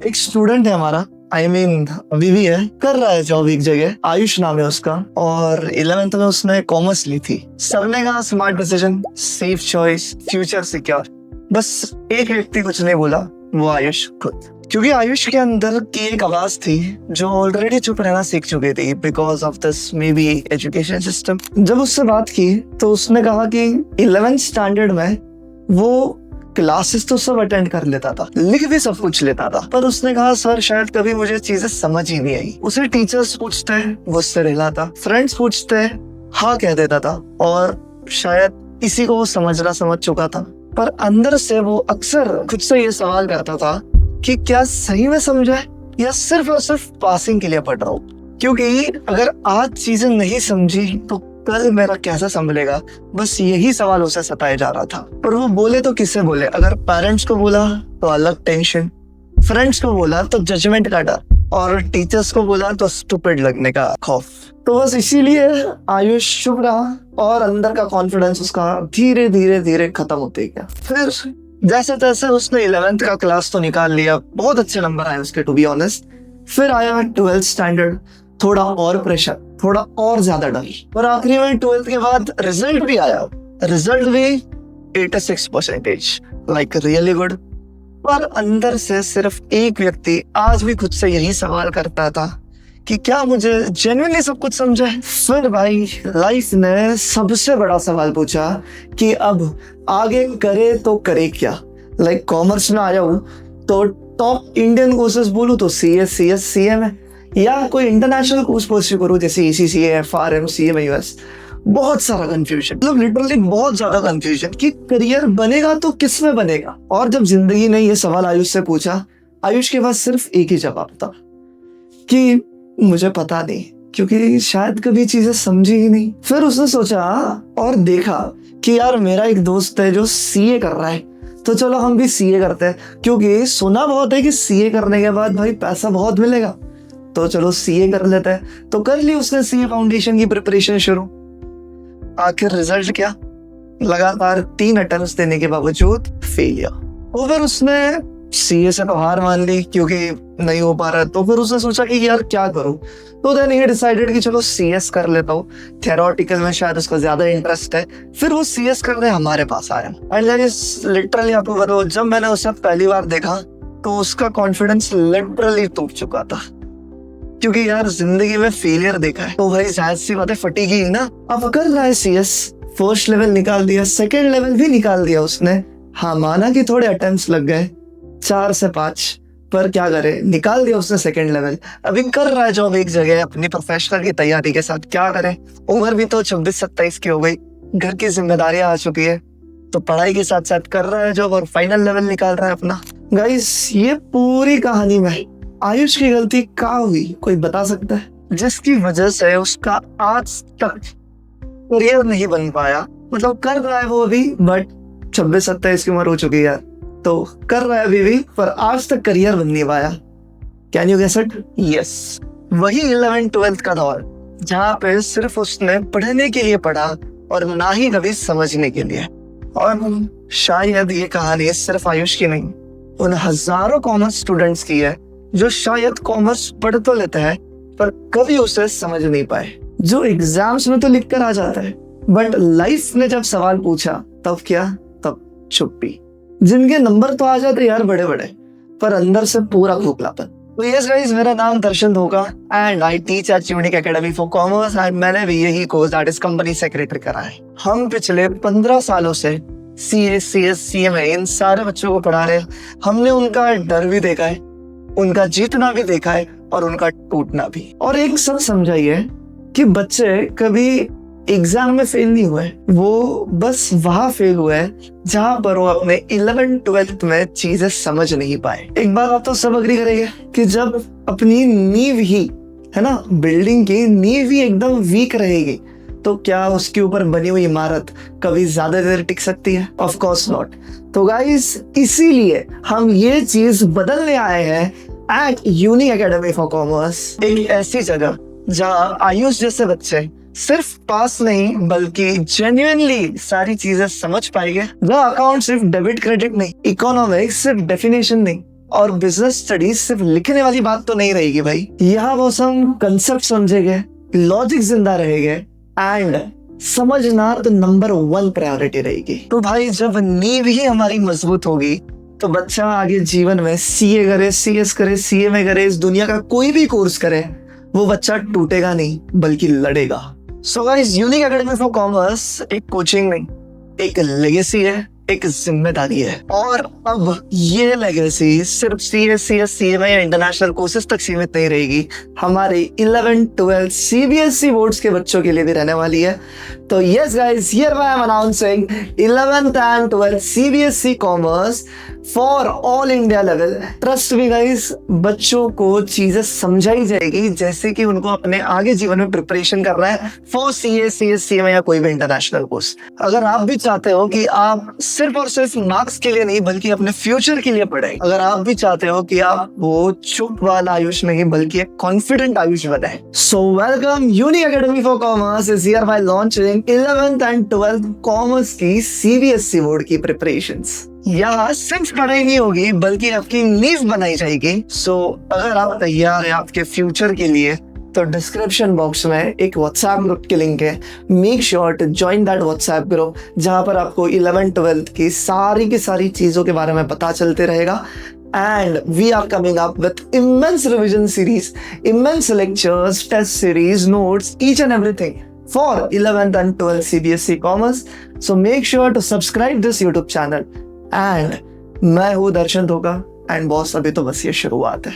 एक स्टूडेंट है हमारा, अभी भी है, कर रहा है जॉब एक जगह, आयुष नाम है उसका, और 11th में उसने कॉमर्स ली थी। सबने कहा smart decision, safe choice, future secure. बस एक व्यक्ति कुछ नहीं बोला, वो आयुष खुद। क्योंकि आयुष के अंदर की एक आवाज थी जो ऑलरेडी चुप रहना सीख चुकी थी because of this may be education system. जब उससे बात की तो उसने कहा कि 11th स्टैंडर्ड में वो क्लासेस तो सब अटेंड कर लेता था, लिख भी सब कुछ लेता था, पर उसने कहा सर शायद कभी मुझे चीजें समझ ही नहीं आई। उसे टीचर्स पूछते वो उससे रिलाता, फ्रेंड्स पूछते हाँ कह देता था, और शायद इसी को वो समझ चुका था। पर अंदर से वो अक्सर खुद से ये सवाल करता था कि क्या सही में समझा है या सिर्फ और सिर्फ पासिंग के लिए पढ़ रहा हूँ। क्योंकि अगर आज चीजें नहीं समझी तो कल मेरा कैसा संभलेगा, बस यही सवाल उसे सताए जा रहा था। पर वो बोले तो किससे बोले? अगर पेरेंट्स को बोला तो अलग टेंशन, फ्रेंड्स को बोला तो जजमेंट का डर, और टीचर्स को बोला तो स्टूपिड लगने का खौफ। तो बस इसीलिए आयुष चुप रहा और अंदर का कॉन्फिडेंस उसका धीरे धीरे खत्म होते गया। फिर जैसे तैसे उसने 11th का क्लास तो निकाल लिया, बहुत अच्छे नंबर आए उसके टू बी ऑनेस्ट। फिर आया 12th स्टैंडर्ड, थोड़ा और प्रेशर, थोड़ा और ज्यादा डर, और आखिरी में 12th के बाद रिजल्ट भी आया। रिजल्ट भी 86%, लाइक रियली गुड। पर अंदर से सिर्फ एक व्यक्ति आज भी खुद से यही सवाल करता था कि क्या मुझे जेन्युइनली सब कुछ समझा है? फिर भाई लाइफ ने सबसे बड़ा सवाल पूछा कि अब आगे करे तो करे क्या। लाइक कॉमर्स में आया हूँ तो टॉप इंडियन कोर्सेज बोलूँ तो CS, CM है, या कोई इंटरनेशनल कोर्स परस्यू करूँ जैसे ECCA, FRM, CMA, US। बहुत सारा कंफ्यूजन, मतलब लिटरली बहुत ज्यादा कंफ्यूजन कि करियर बनेगा तो किस में बनेगा। और जब जिंदगी ने ये सवाल आयुष से पूछा, आयुष के पास सिर्फ एक ही जवाब था कि मुझे पता नहीं, क्योंकि शायद कभी चीजें समझी ही नहीं। फिर उसने सोचा और देखा कि यार मेरा एक दोस्त है जो CA कर रहा है, तो चलो हम भी CA करते हैं, क्योंकि सुना बहुत है कि CA करने के बाद भाई पैसा बहुत मिलेगा, तो चलो CA कर लेते हैं। तो कर ली उसने CA फाउंडेशन की प्रिपरेशन शुरू। आखिर रिजल्ट क्या? लगातार 3 अटेम्प्ट्स देने के बावजूद फेलियर। और फिर उसने CA से तो हार मान ली क्योंकि नहीं हो पा रहा। तो फिर उसने सोचा कि यार क्या करूं, तो देन ही डिसाइडेड कि चलो CS कर लेता हूँ, थेरोटिकल में शायद उसका ज्यादा इंटरेस्ट है। फिर वो CS करने हमारे पास आया, एंड लिटरली आपको बताओ, जब मैंने उसे पहली बार देखा तो उसका कॉन्फिडेंस लिटरली टूट चुका था, क्योंकि यार जिंदगी में फेलियर देखा है तो भाई जाहिर सी बातें फटेगी ही ना। अब कर रहा है CS, फर्स्ट लेवल निकाल दिया, सेकेंड लेवल भी निकाल दिया उसने। हाँ माना कि थोड़े अटेम्प्ट्स लग गए, 4 से 5, पर क्या करे, निकाल दिया उसने सेकेंड लेवल। अभी कर रहा है जॉब एक जगह अपनी प्रोफेशनल की तैयारी के साथ। क्या करे, उम्र भी तो 26-27 की हो गई, घर की जिम्मेदारियां आ चुकी है, तो पढ़ाई के साथ साथ कर रहा है जॉब और फाइनल लेवल निकाल रहा है अपना। गाइस ये पूरी कहानी में आयुष की गलती क्या हुई, कोई बता सकता है, जिसकी वजह से उसका आज तक करियर नहीं बन पाया? मतलब कर रहा है वो अभी, बट 26-27 की उम्र हो चुकी है यार, तो कर रहा है अभी भी, पर आज तक करियर बन नहीं पाया। Can you guess it? Yes, वही 11th-12th का दौर जहाँ पे सिर्फ उसने पढ़ने के लिए पढ़ा और ना ही कभी समझने के लिए। और शायद ये कहानी सिर्फ आयुष की नहीं, उन हजारों कॉमर्स स्टूडेंट्स की है जो शायद कॉमर्स पढ़ तो लेते हैं पर कभी उसे समझ नहीं पाए, जो एग्जाम्स में तो लिख कर आ जाता है बट लाइफ ने जब सवाल पूछा तब क्या, तब चुप्पी। जिनके नंबर तो आ जाते यार बड़े बड़े, पर अंदर से पूरा खोखलापन। तो यस गाइस, मेरा नाम दर्शन धोखा and I teach at Unique Academy for commerce, and मैंने भी यही course that is company secretary करा है। हम पिछले 15 सालों से CA, CS, CMA इन सारे बच्चों को पढ़ा रहे हैं। हमने उनका डर भी देखा है, उनका जीतना भी देखा है और उनका टूटना भी। और एक सब समझाइए कि बच्चे कभी एग्जाम में फेल नहीं हुए, वो बस वहां फेल हुए जहां पर वो अपने 11th-12th में चीजें समझ नहीं पाए। एक बात आप तो सब अग्री करेंगे कि जब अपनी नींव ही है ना, बिल्डिंग की नींव ही एकदम वीक रहेगी तो क्या उसके ऊपर बनी हुई इमारत कभी ज्यादा देर टिक सकती है? Of course not. तो गाइस इसीलिए हम ये चीज बदलने आए हैं at Unique Academy for Commerce, एक ऐसी जगह जहां आयुष जैसे बच्चे सिर्फ पास नहीं बल्कि जेन्युइनली सारी चीजें समझ पाएंगे। जहां अकाउंट सिर्फ डेबिट क्रेडिट नहीं, इकोनॉमिक्स सिर्फ डेफिनेशन नहीं, और बिजनेस स्टडीज सिर्फ लिखने वाली बात तो नहीं रहेगी भाई, यहाँ वो सब कंसेप्ट समझेंगे, लॉजिक जिंदा रहेंगे एंड समझना तो नंबर 1 प्रायोरिटी रहेगी। तो भाई जब नींव ही हमारी मजबूत होगी तो बच्चा आगे जीवन में सीए करे, सीएस करे, सीएमए करे, इस दुनिया का कोई भी कोर्स करे, वो बच्चा टूटेगा नहीं बल्कि लड़ेगा। So guys, unique Academy for Commerce एक कोचिंग नहीं, एक लेगेसी है, एक जिम्मेदारी है। और अब ये लेगेसी सिर्फ सीएस, सीएमए या इंटरनेशनल कोर्सेज तक सीमित नहीं रहेगी, हमारे 11, 12 सीबीएसई बोर्ड्स के बच्चों के लिए भी रहने वाली है। तो yes guys, here I am announcing 11th and 12th CBSE commerce for all India level. Trust me guys, बच्चों को चीजें समझाई जाएगी जैसे कि उनको अपने आगे जीवन में प्रिपरेशन करना है फॉर सीएस, सीएमए या कोई भी इंटरनेशनल कोर्स। अगर आप भी चाहते हो कि आप सिर्फ और सिर्फ मार्क्स के लिए नहीं बल्कि अपने फ्यूचर के लिए पढ़ाई, अगर आप भी चाहते हो कि आप वो चुप वाला आयुष नहीं बल्कि एक कॉन्फिडेंट आयुष बनाए, so welcome, unique Academy for commerce is here bye launching 11th and 12th commerce की सीबीएसई बोर्ड की प्रिपरेशंस। यहाँ सिर्फ पढ़ाई नहीं होगी बल्कि आपकी नींव बनाई जाएगी। सो अगर आप तैयार हैं आपके फ्यूचर के लिए तो डिस्क्रिप्शन बॉक्स में एक व्हाट्सएप ग्रुप की लिंक है, make sure to join that WhatsApp group, जहाँ पर आपको 11th 12th की सारी चीज़ों के बारे में पता चलते रहेगा। And we are coming up with immense revision series, immense lectures, test series, notes, each and everything for 11th and 12th CBSE Commerce. So make sure to subscribe this YouTube channel. And मैं हूँ दर्शन धोखा and boss, अभी तो बस ये शुरुआत है।